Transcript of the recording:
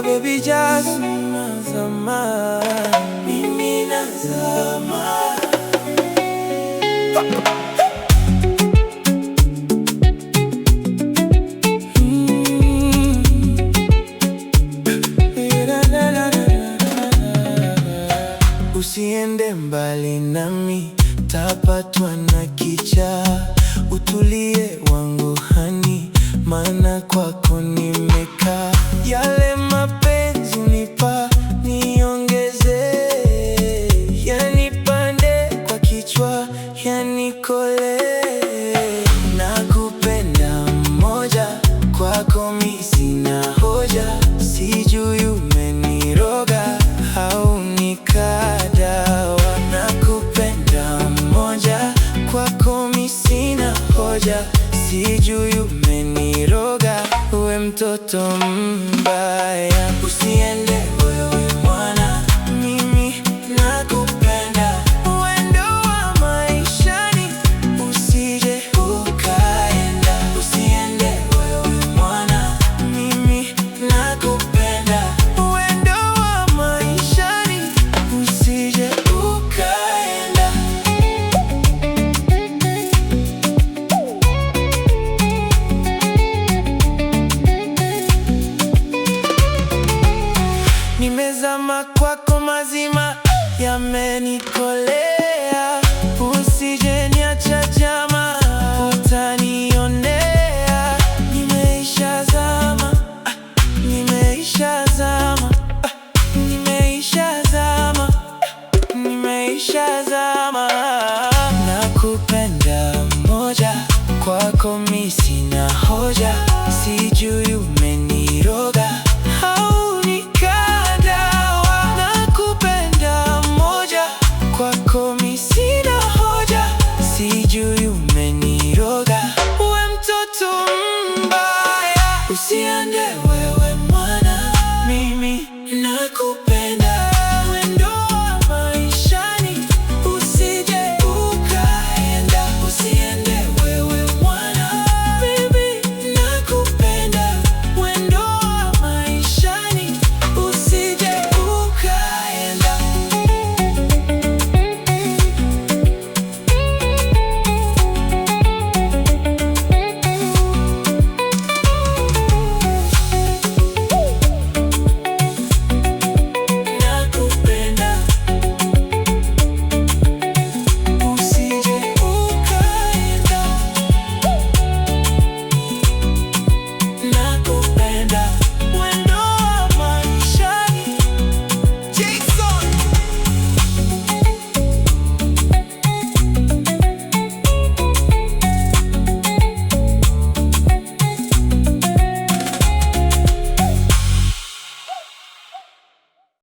baby just nazama, mimi nazama. Usiende mbali nami, tapatwa na kichaa. Utulie wangu hani, maana kwako nimekaa. Yale mapenzi unipa niongeze, yanipande kwa kichwa, yanikole. Nakupenda mmoja, kwako mi sina hoja. Sijui umeniroga au nikadawa. Nakupenda mmoja, kwako mi sina hoja. Sijui umeniroga, we mtoto mbaya. Usiende wewe mwana, mimi nakupenda. Wendo wa maishani, usije ukaenda. Usiende wewe mwana, mimi nakupenda. Wendo wa maishani, usije ukaenda. Nimezama kwako, mazima yamenikolea. Usije niacha jama, utanionea. Nimeisha zama, nimeisha zama, nimeisha zama, nimeisha zama. Nakupenda mmoja, kwako mi sina hoja. Sijui umeniroga au nikadawa. Nakupenda mmoja, kwako mi sina hoja. Sijui umeniroga, we mtoto mbaya. Usiende wewe mwana, mimi nakupenda.